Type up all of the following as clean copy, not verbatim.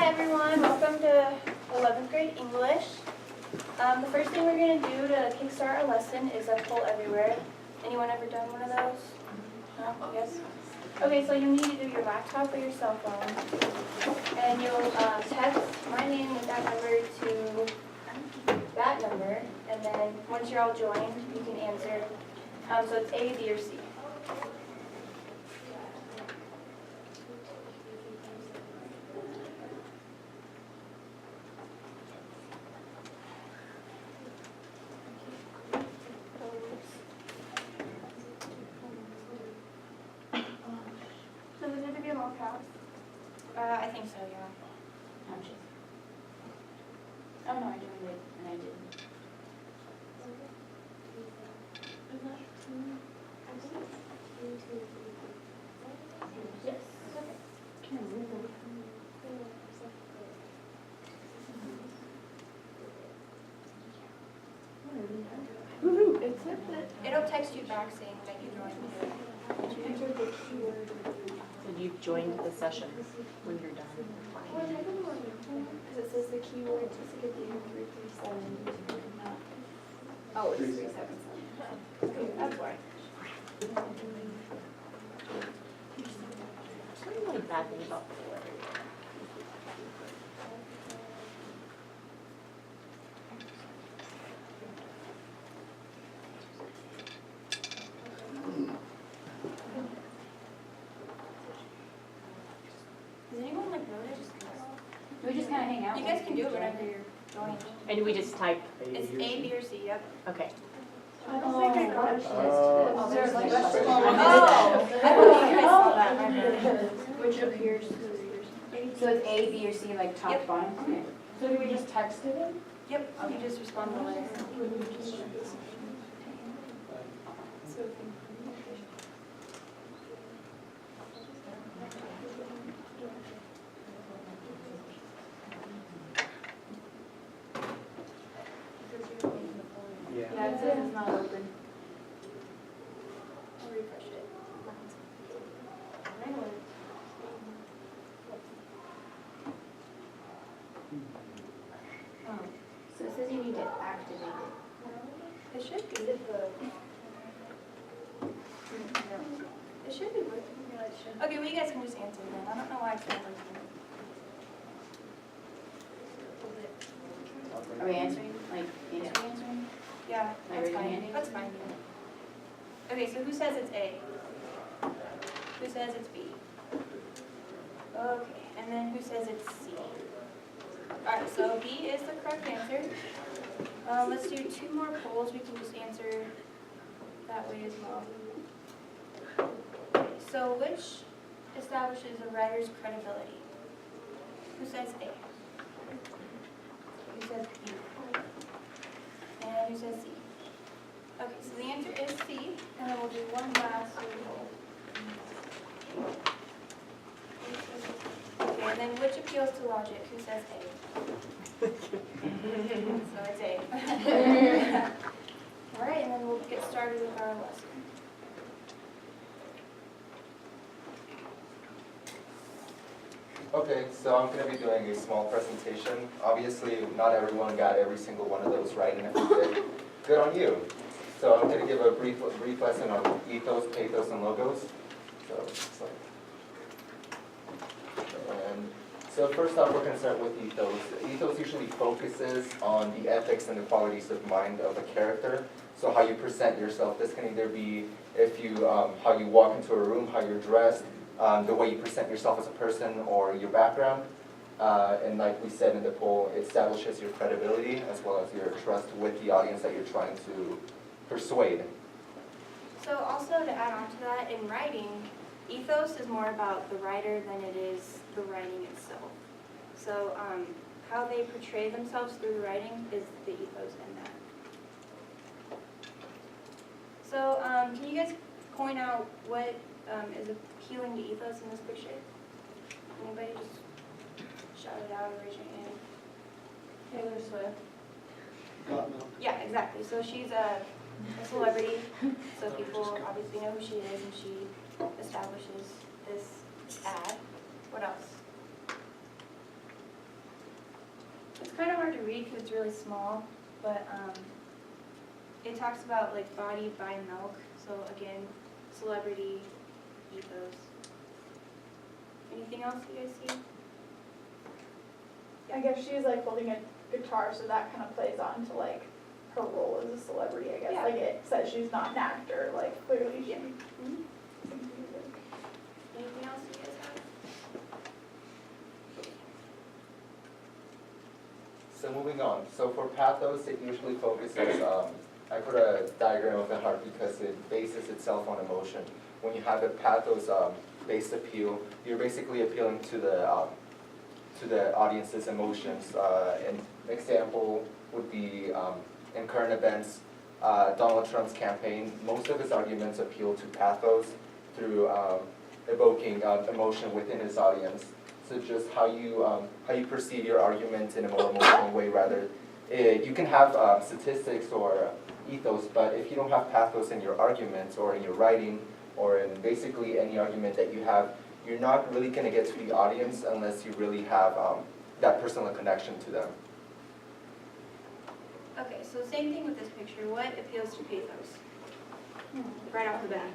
Hi everyone, welcome to 11th grade English. The first thing we're going to do to kickstart our lesson is a poll everywhere. Anyone ever done one of those? No? Yes? Okay, so you need either your laptop or your cell phone. And you'll text my name with that number to that number. And then once you're all joined, you can answer. So it's A, B, or C. Does it need to be in all caps? I think so, yeah. Oh no, I joined it and I didn't. Yes. Woohoo! It said that. It'll text you back saying that you joined. Enter the keyword. So you've joined the session when you're done. Because it says the keyword Jessica Dean 337. Oh, it's 377. Okay, that's why. There's something really bad thing about the letter. Does anyone like notice? Do we just kind of hang out? You guys can do it whenever you're joined. And do we just type? It's A, B, or C, yep. Okay. I don't think I got it. Oh, there's like a Oh, I thought you guys saw that. My bad. Which appears to the readers. So it's A, B, or C, like top, Yep. bottom? Okay. So do we just text it in? Yep, you just respond to the letter. Yeah, it says it's not open. I'll refresh it. So it says you need to activate it. It should be. It should be working. Okay, well you guys can just answer then. I don't know why it's not working. Are we answering? Like, answering? Yeah, Like that's raising fine. hand? That's fine. Okay, so who says it's A? Who says it's B? Okay, and then who says it's C? Alright, so B is the correct answer. Let's do two more polls. We can just answer that way as well. So which establishes a writer's credibility? Who says A? Who says B? And who says C? Okay, so the answer is C, and then we'll do one last poll. Okay, and then which appeals to logic? Who says A? So it's A. All right, and then we'll get started with our lesson. Okay, so I'm going to be doing a small presentation. Obviously, not everyone got every single one of those right, and if you did, good on you. So I'm going to give a brief lesson on ethos, pathos, and logos. So first off, we're going to start with ethos. Ethos usually focuses on the ethics and the qualities of mind of a character. So how you present yourself. This can either be if you how you walk into a room, how you're dressed, the way you present yourself as a person, or your background. And like we said in the poll, it establishes your credibility as well as your trust with the audience that you're trying to persuade. So also to add on to that, in writing, ethos is more about the writer than it is the writing itself. So how they portray themselves through the writing is the ethos in that. So can you guys point out what is appealing to ethos in this picture? Anybody just shout it out or raise your hand? Taylor Swift. Yeah, exactly. So she's a celebrity, so people obviously know who she is, and she establishes this ad. What else? kind of hard to read because it's really small, but it talks about like body by milk. So again, celebrity ethos. Anything else you guys see? I guess she's like holding a guitar, so that kind of plays on to like her role as a celebrity, I guess. Yeah. Like it says she's not an actor, like clearly she. Mhm. Anything else you guys have? So moving on, so for pathos, it usually focuses, I put a diagram of the heart because it bases itself on emotion. When you have a pathos-based appeal, you're basically appealing to the audience's emotions. An example would be in current events, Donald Trump's campaign, most of his arguments appeal to pathos through evoking emotion within his audience. So just how you perceive your argument in a more emotional way rather. You can have statistics or ethos, but if you don't have pathos in your arguments or in your writing or in basically any argument that you have, you're not really going to get to the audience unless you really have that personal connection to them. Okay, so same thing with this picture. What appeals to pathos? Right off the bat,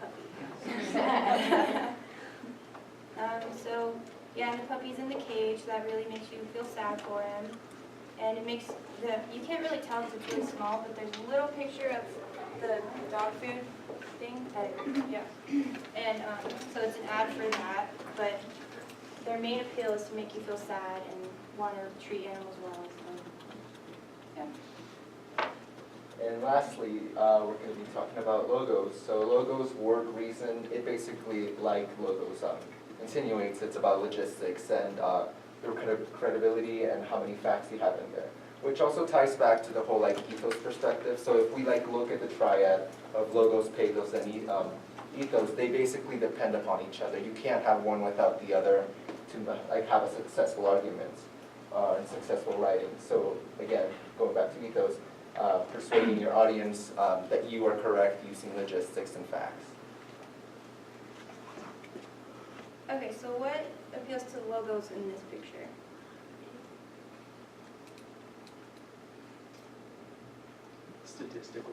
puppy. So yeah, the puppy's in the cage. That really makes you feel sad for him, and it makes you can't really tell because it's really small, but there's a little picture of the dog food thing. Yeah, and so it's an ad for that, but their main appeal is to make you feel sad and want to treat animals well. So, yeah. And lastly, we're going to be talking about logos. So logos, word, reason, it basically, like logos, insinuates it's about logistics and their credibility and how many facts you have in there. Which also ties back to the whole like ethos perspective. So if we like look at the triad of logos, pathos, and ethos, they basically depend upon each other. You can't have one without the other to like have a successful argument and successful writing. So again, going back to ethos, persuading your audience that you are correct using logistics and facts. Okay, so what appeals to the logos in this picture? Statistical.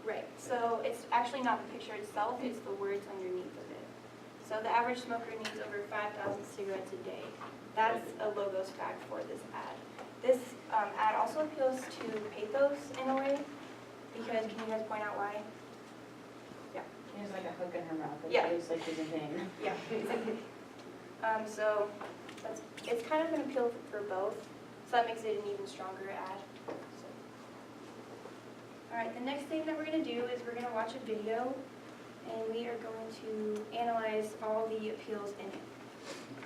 Right, so it's actually not the picture itself, it's the words underneath of it. So the average smoker needs over 5,000 cigarettes a day. That's a logos fact for this ad. This ad also appeals to pathos in a way, because can you guys point out why? There's like a hook in her mouth. Yeah. It's like she's in pain. Yeah. So it's kind of an appeal for both, so that makes it an even stronger ad. So. All right, the next thing that we're going to do is we're going to watch a video, and we are going to analyze all the appeals in it.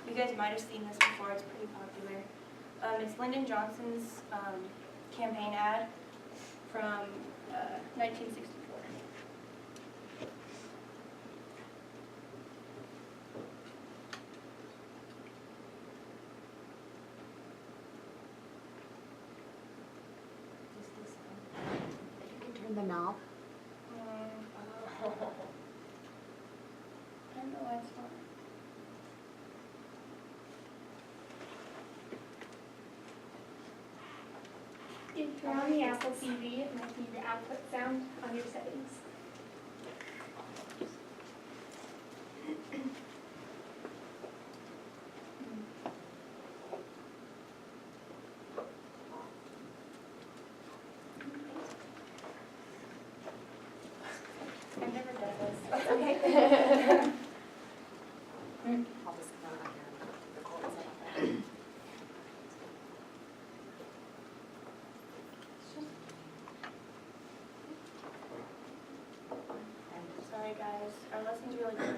You guys might have seen this before, it's pretty popular. It's Lyndon Johnson's campaign ad from 1964. Turn the knob. I don't know why it's not. If you're on the Apple TV, it might be the output sound on your settings. I've never done this. Okay. I'll just come out here. The cords up there. Sorry guys, our lesson's really good.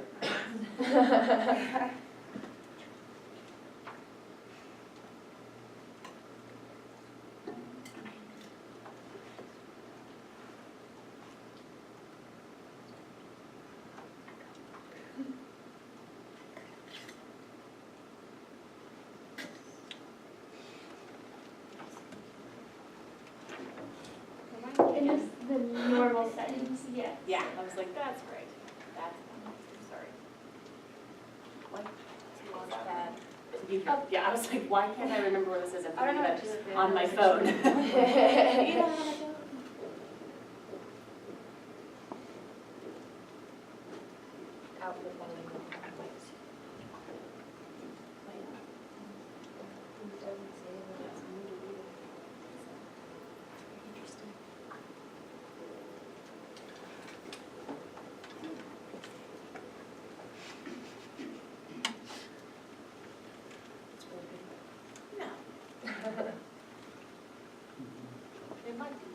And just the normal settings, yeah. Yeah, I was like, that's right. That's, sorry. What? To launch pad. You, yeah, I was like, why can't I remember where this is? I don't know I'm what to thinking do of it on my phone. It might be.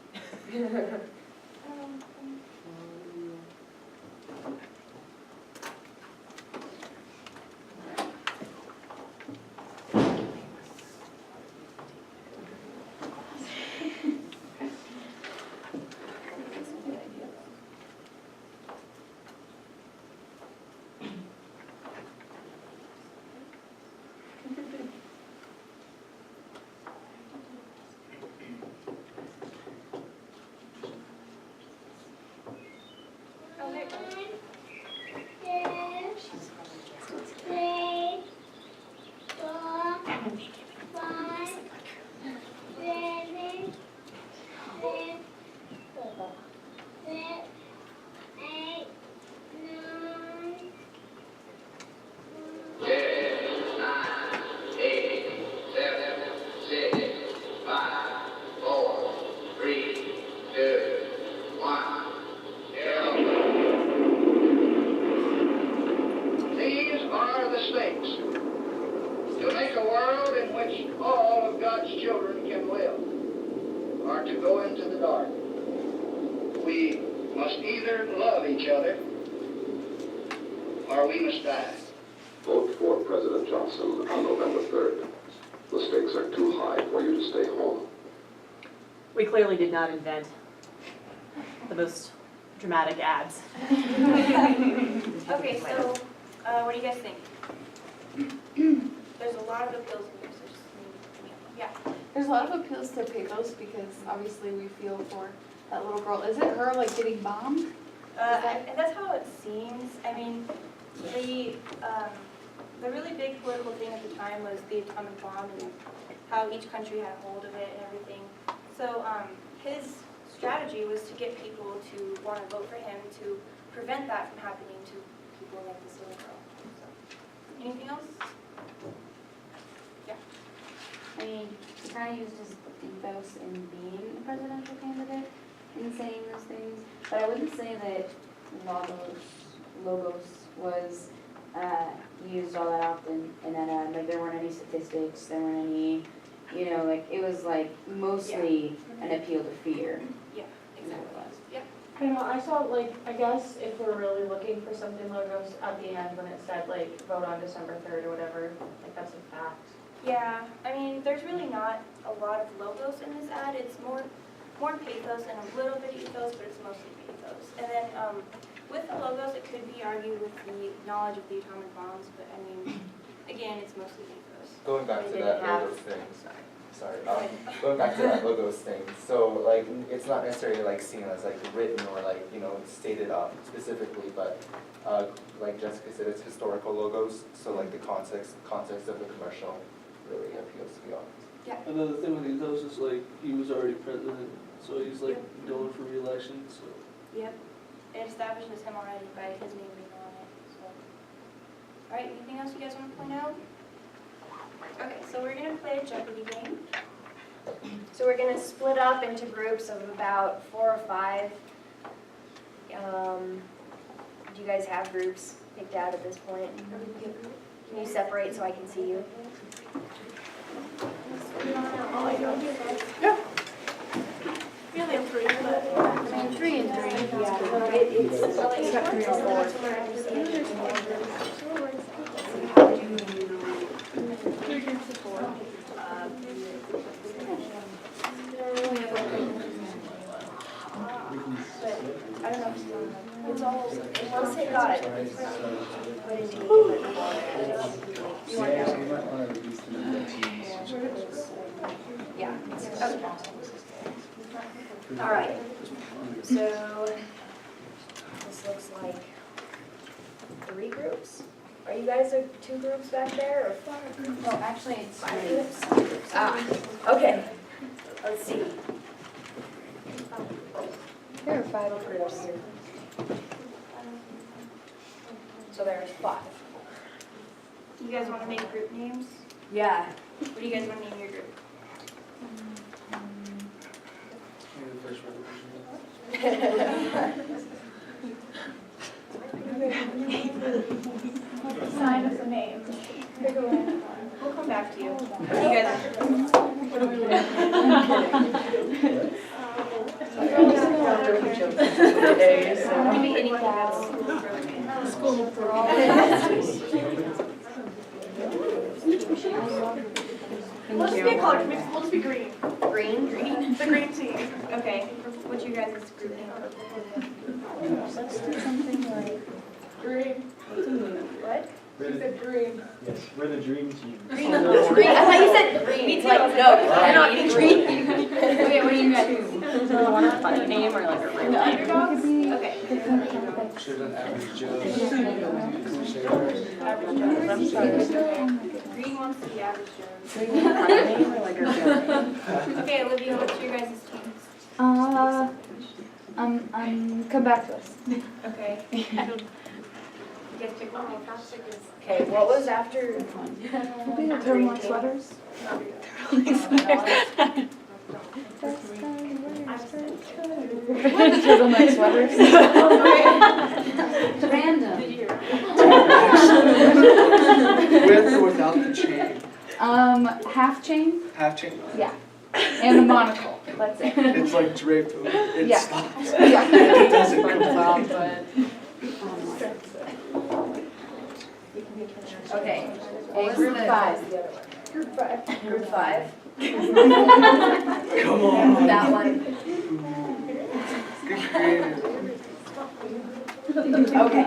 These are the stakes. To make a world in which all of God's children can live, or to go into the dark. We must either love each other, or we must die. Vote for President Johnson on November 3rd. The stakes are too high for you to stay home. We clearly did not invent the most dramatic ads. Okay, so, what do you guys think? There's a lot of appeals in here, so just, yeah. There's a lot of appeals to pathos because obviously we feel for that little girl. Is it her like getting bombed? And that's how it seems. I mean, the really big political thing at the time was the atomic bomb and how each country had a hold of it and everything. So his strategy was to get people to want to vote for him to prevent that from happening to people like this little girl. So, anything else? Yeah. I mean, he kind of used his ethos in being a presidential candidate in saying those things, but I wouldn't say that logos was used all that often in that ad. Like there weren't any statistics, there weren't any, you know, like it was like mostly an appeal to fear. Yeah, exactly. I don't know, I saw like, I guess if we're really looking for something logos at the end when it said like vote on December 3rd or whatever, like that's a fact. Yeah, I mean, there's really not a lot of logos in this ad. It's more pathos and a little bit ethos, but it's mostly pathos. And then with the logos, it could be argued with the knowledge of the atomic bombs, but I mean, again, it's mostly pathos. Going back to They that didn't have- logos thing, sorry, going back to that logos thing, so like, it's not necessarily like seen as like written or like, you know, stated specifically, but like Jessica said, it's historical logos, so like the context of the commercial really appeals to the audience. Another thing with ethos is like, he was already president, so he's like going for re-election, so. Yep. It establishes him already by his name being on it, so. All right, anything else you guys want to point out? Okay, so we're going to play a Jeopardy game. So we're going to split up into groups of about 4 or 5. Do you guys have groups picked out at this point? Can you separate so I can see you? Really, I'm three, but. 3 and 3. Yeah, it's probably Except 3 or 3 groups of 4. But I don't know if it's all, Once they got it, put into you want to Yeah. Okay. All right. So this looks like 3 groups. Are you guys like 2 groups back there or 5 groups? No, actually, it's 5 three. groups? Ah, okay. Let's see. There are 5 groups. So there's 5. You guys want to make group names? Yeah. What do you guys want to name your group? Maybe the first revolution. Sign us a name. We'll come back to you. What do you guys? Maybe anything else. We'll just be a color mix. We'll just be green. Green? Green. The green team. Okay. What's your guys' group name? Let's do something like Green. What? She said green. Yes, we're the dream team. Green. Green. I thought you said green. Me too. Like, no, you're not green. Okay, what do you guys? Do you want a funny name or like a real The name? underdogs? Okay. Should have done average Joe. Average Joe. Green wants to be average Joe. Funny name or like a real name? Okay, Olivia, what's your guys' teams? Come back to us. Okay. You guys pick one. Okay, what was after? Maybe the turtleneck sweaters? Turtleneck sweaters? Random. With or without the chain? Half chain? Half chain? Yeah. And the monocle, that's it. It's like draped, it Yeah. stops. Yeah. It doesn't come out. Okay. What was Group the- 5. the other one? Group 5? Come on. That one. Good creative. Okay.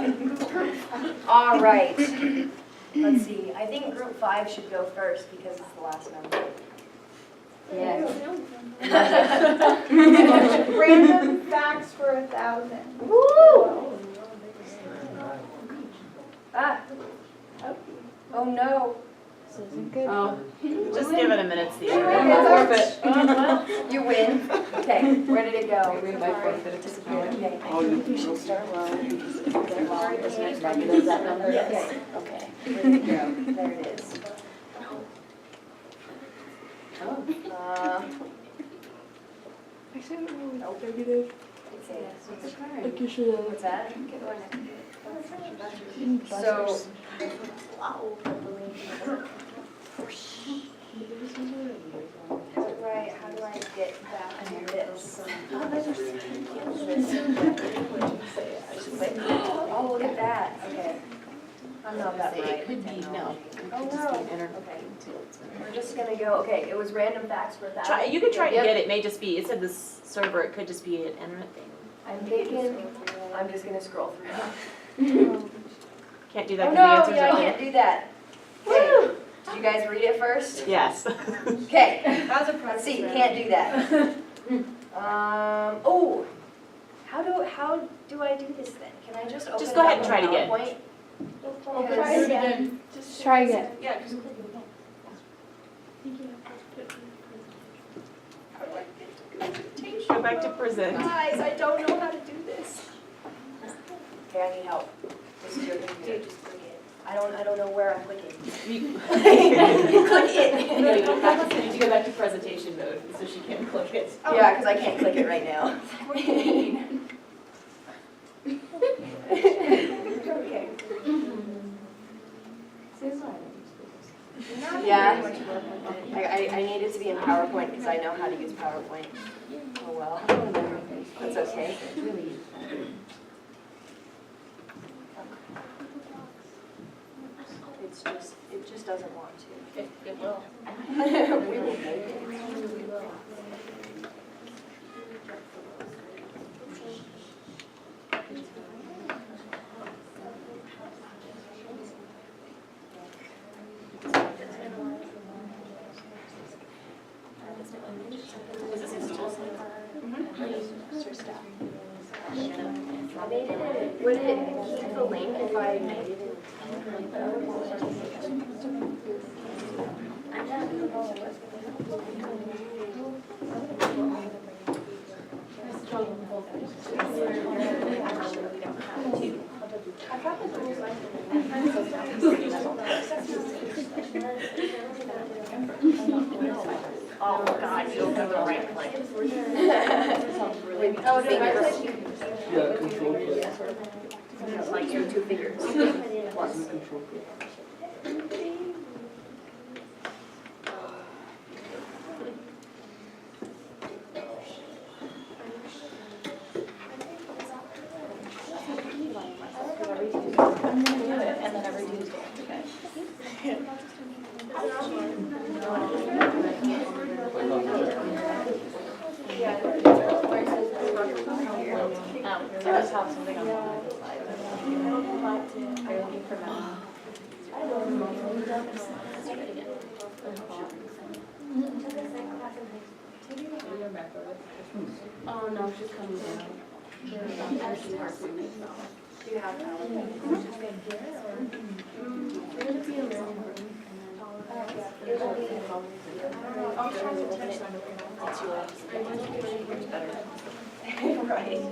All right. Let's see. I think group 5 should go first because it's the last number. Yes. Random facts for 1,000. Woo! Ah. Oh no. This isn't good. Oh, just give it a minute, see. You win. Okay, where did it go? We might forfeit at this point. Okay. Oh, you We should start low. This next bracket is that number? Yes. Okay. Where did it go? There it is. Okay. What's that? So. Right, how do I get back to this? Oh, look at that, okay. I'm not that right. It could be, no. Oh, no. Okay. We're just gonna go, okay, it was random facts for 1,000. You could try to Yep. get it, may just be, it said this server, it could just be an internet thing. I'm thinking, I'm just gonna scroll through. Can't do that Oh, because the no, answers yeah, I are can't do that. Okay, did you guys read it first? Yes. Okay, That was a let's see, process. can't do that. Oh, how do I do this then? Can I just open Just it go up ahead and on try it again. PowerPoint? Try it again. Just Try again. Yeah, because Go back to present. Guys, I don't know how to do this. Okay, I need help. This is your computer. Just click it. I don't know where I'm clicking. You Click it. need to go back to presentation mode so she can click it. Yeah, because I can't click it right now. What do you mean? Okay. Yeah. I need it to be in PowerPoint because I know how to use PowerPoint. Oh well. That's okay. It just doesn't want to. it will. We will make it. I made it in, would it keep the link if I made it in Oh, God, you don't have the right place. Oh, did I touch you? Yeah, control plus. Like your 2 fingers. Plus. Control plus. And then every Tuesday. So I just have something on the side. Are you looking for them? Oh, no, she's coming down. Do you have that? I'll try to touch them. Right.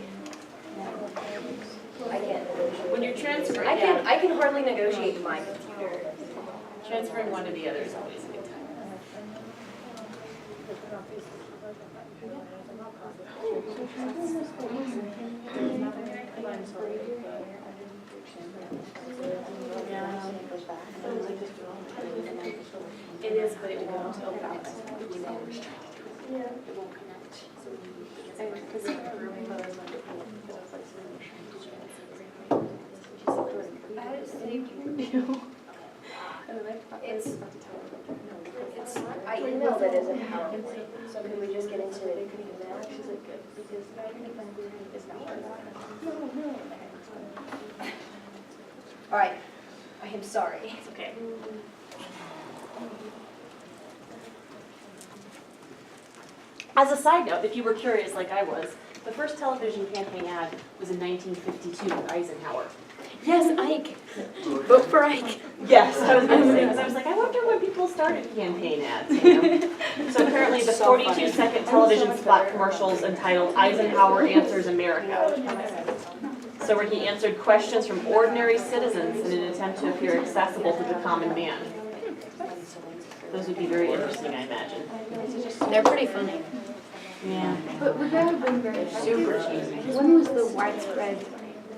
I can't negotiate. When you're transferring, I can hardly negotiate my computer. transferring one to the other is always a good time. It is, but it won't open it. It won't connect. I had it saved here. It's, I emailed it as a PowerPoint, so can we just get into it? All right, I am sorry. It's okay. As a side note, if you were curious like I was, the first television campaign ad was in 1952 with Eisenhower. Yes, Ike. Vote for Ike. Yes, I was going to say, because I was like, I wonder when people started campaign ads, you know? So apparently the 42-second television spot commercials entitled Eisenhower Answers America. So where he answered questions from ordinary citizens in an attempt to appear accessible to the common man. Those would be very interesting, I imagine. They're pretty funny. Yeah. But would that have been very Super cheesy. When was the widespread,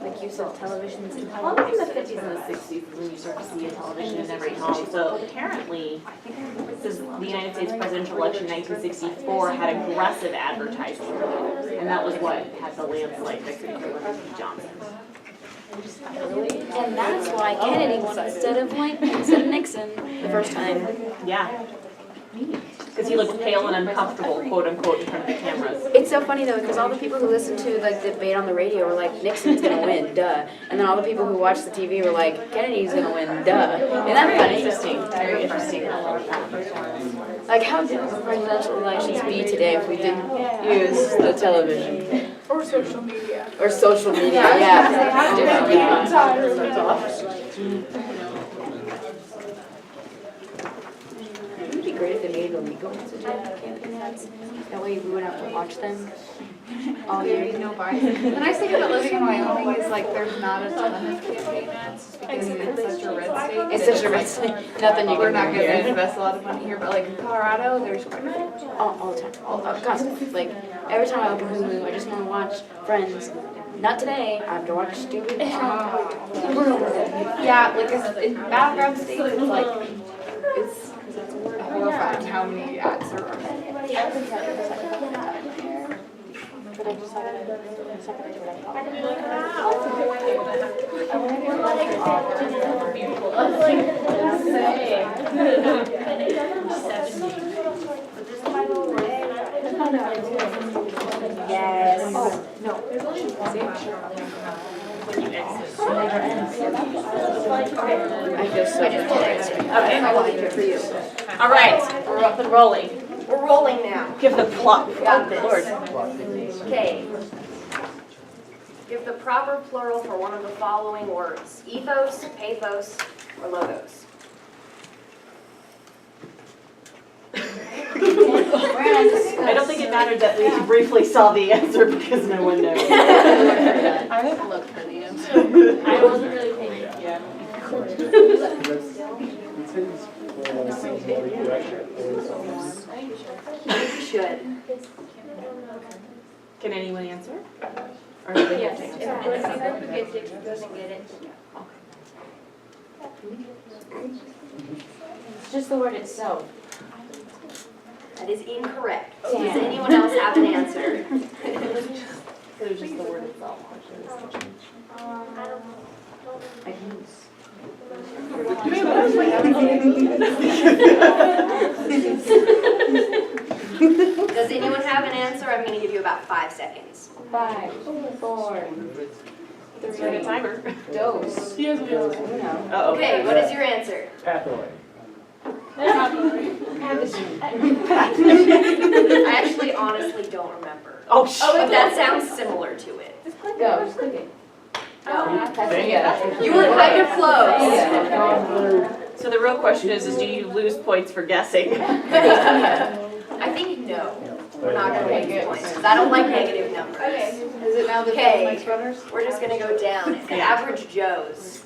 like use of televisions in Well, in the 50s and the 60s when you start to see a television in every home. So apparently, this is the United States presidential election in 1964 had aggressive advertising. And that was what had the landslide victory for Lyndon B. Johnson. And that's why Kennedy won instead of Nixon the first time. Yeah. Because he looked pale and uncomfortable, quote unquote, in front of the cameras. It's so funny though, because all the people who listened to like the debate on the radio were like, Nixon's gonna win, duh. And then all the people who watched the TV were like, Kennedy's gonna win, duh. Isn't that funny? Interesting, very interesting. Like, how would presidential elections be today if we didn't use the television? Or social media. Or social media, yeah. How It would be great if they made it illegal to do campaign ads. That way we wouldn't have to watch them all There'd be year. no bias. The nice thing about living in Wyoming is like there's not a ton of campaign ads because it's such a red state. It's such a red state. Nothing you We're can not do gonna here. invest a lot of money here, but like in Colorado, there's quite a few. All the time, constantly. Like, every time I open Hulu, I just want to watch Friends. Not today, I have to watch stupid Trump. Yeah, like in battleground states, it's like, it's horrifying how many ads there are. But I just haven't Yes. No. I feel so good. Okay. I want to hear for you. All right, we're up and rolling. We're rolling now. Give the plot. Got this. Lord. Okay. Give the proper plural for one of the following words. Ethos, pathos, or logos? I don't think it mattered that we briefly saw the answer because no one knows. I haven't looked for the answer. I wasn't really paying attention. You should. Can anyone answer? Or do they have to answer? And if the group who gets it doesn't get it. It's just the word itself. That is incorrect. Does anyone else have an answer? It was just the word itself. I can use. Does anyone have an answer? I'm going to give you about 5 seconds. 5, 4, Start a timer. dose. He has a real Uno. Uh-oh. Okay, what is your answer? Pathway. I actually honestly don't remember. Oh, shit. But that sounds similar to it. Go, just click it. No. Pathway. You were kind of close. So the real question is do you lose points for guessing? I think no. We're not going to lose points because I don't like negative numbers. Okay. Is it now the Okay. Mike's Runners? We're just going to go down. It's the average Joes.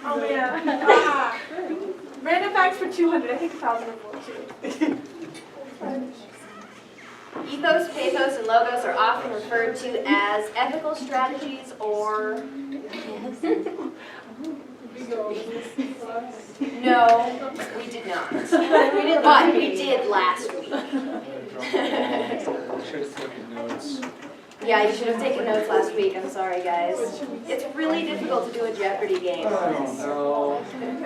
Oh, yeah. Random facts for 200. I think 1,004 too. Ethos, pathos, and logos are often referred to as ethical strategies or... No, we did not. But we did last week. Should have taken notes. Yeah, you should have taken notes last week. I'm sorry, guys. It's really difficult to do a Jeopardy game. No. Can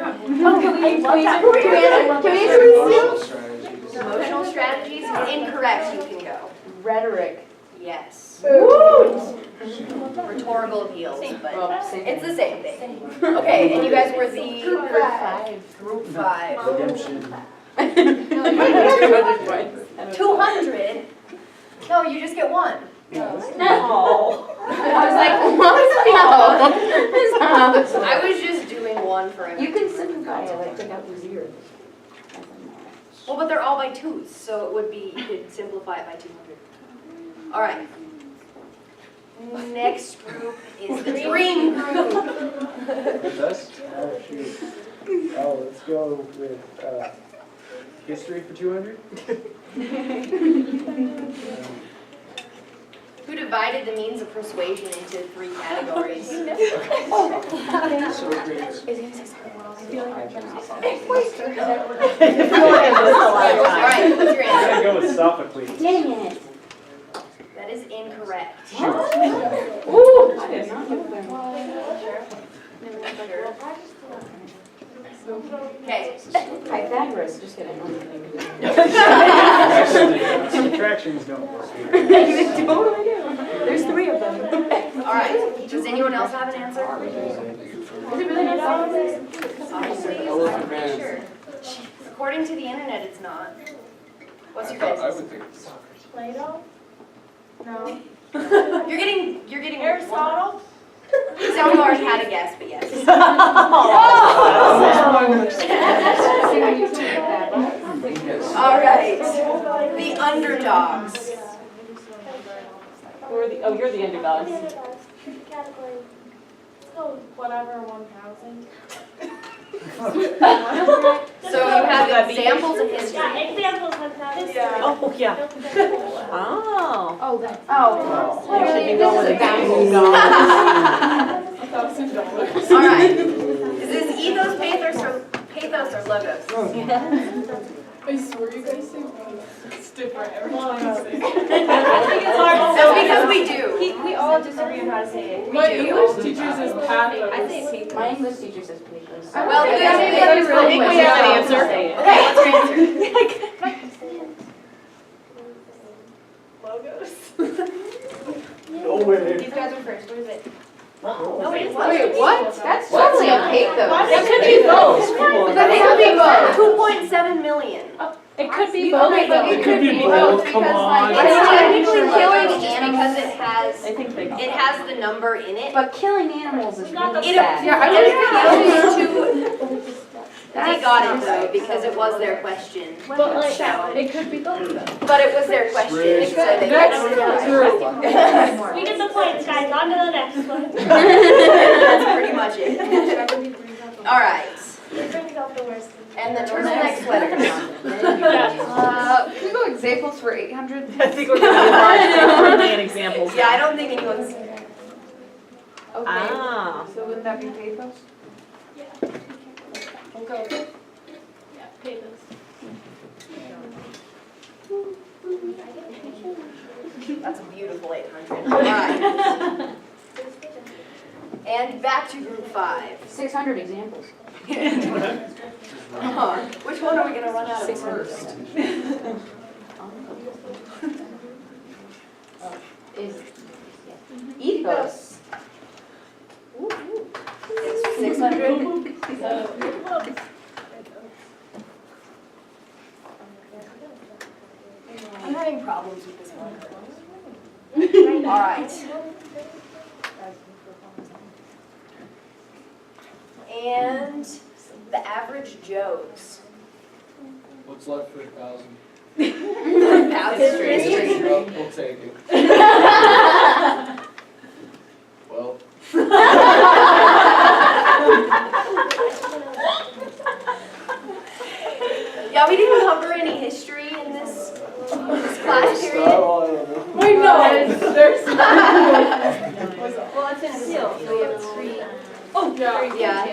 Strategies. Emotional strategies? Incorrect, you can go. Rhetoric. Yes. Woo! Rhetorical appeals, but Well, same it's thing. the same thing. Okay, and you guys were the Group 5. group 5. Redemption. 200 points. 200? No, you just get 1. Oh. I was like, No. I was just doing 1 for everyone. You can simplify it, like take out the zeros. Well, but they're all by 2s, so it would be, you could simplify it by 200. All right. Next group is the dream group. With us? Oh, shoot. Oh, let's go with history for 200. Who divided the means of persuasion into 3 categories? So great. All right, what's your I'm answer? gonna go with Sophocles. Dang it. That is incorrect. Ooh. I did not know that. Okay. Pythagoras, just kidding. Subtractions don't work. Totally do. There's 3 of them. All right. Does anyone else have an answer? Is it really not Sophocles? Honestly, I'm pretty sure. According to the internet, it's not. What's your guys'? I would think. Plato? No. You're getting Aristotle? Some of ours had a guess, but yes. All right. The underdogs. Who are the, oh, you're the underdogs. Category. Let's go whatever 1,000. So you have examples in history. Yeah, examples 1,000. Oh, yeah. Oh. Oh, that's. Oh. Oh, You should be going with $1,000. All right. Is this ethos, pathos, or logos? I swear you guys say it's different every time you say it. I think it's hard. That's because we do. We all disagree on how to say it. My English teacher says pathos. I say My English teacher says pathos. Well, I think we have an answer. Say it. Okay, what's your answer? Logos. No way. These guys are first. What is it? No, it is Wait, what? That's totally a pathos. It could be both. It could be both. 2.7 million. It could be both. both. It could be both, come on. It's technically killing animals I think they got it has the number in it. But killing animals is really It sad. appeals to. They got it though, because it was their question. But like, it could be both though. But it was their question, Bridge. so they That's got it. true. We get the points, guys, on to the next one. That's pretty much it. All right, It brings out the worst. and the turtleneck sweater. Can we go examples for 800? I think we're gonna do hard an examples. Yeah, I don't think anyone's. Okay, Ah. so wouldn't that be pathos? Okay. Yeah, pay this. That's a beautiful 800. All right. And back to group 5. 600 examples. Which one are we gonna run out of first? Is ethos. 600. I'm having problems with this one. All right. And the average Joes. What's left for 1,000? History. We'll take it. Well, Yeah, we didn't cover any history in this class start period. all I don't know. Wait, no. There's. Well, it's in seal, so we have 3. Oh, yeah. Yeah.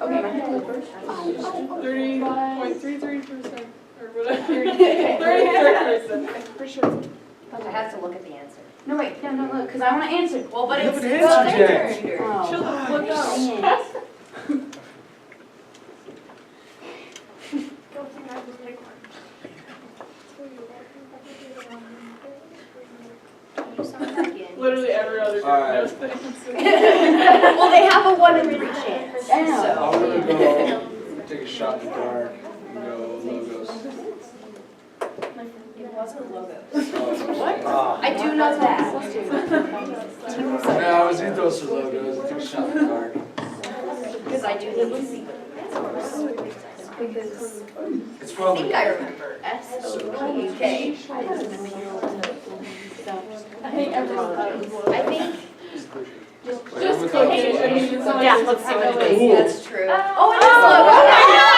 Okay, 30.33% or whatever. 33%. For sure. I have to look at the answer. No, wait, no, look, because I want to answer. Well, but You it's haven't well, answered their yet. turn. Oh. She'll look out. Dang it. Literally every other group Alright. knows the answer. Well, they have a 1 in 3 chance. I know. So. I'm gonna go take a shot in the dark and go logos. It wasn't logos. What? I do know that. No, I was ethos for logos. I took a shot in the dark. Because I do need to see the Because It's I probably. think I remember. S-O-P-U-K. I think everyone thought it was one. I think. Just Just click it. I mean, it's not like Yeah, it's let's see what it really- is. That's true. Oh, it is logo.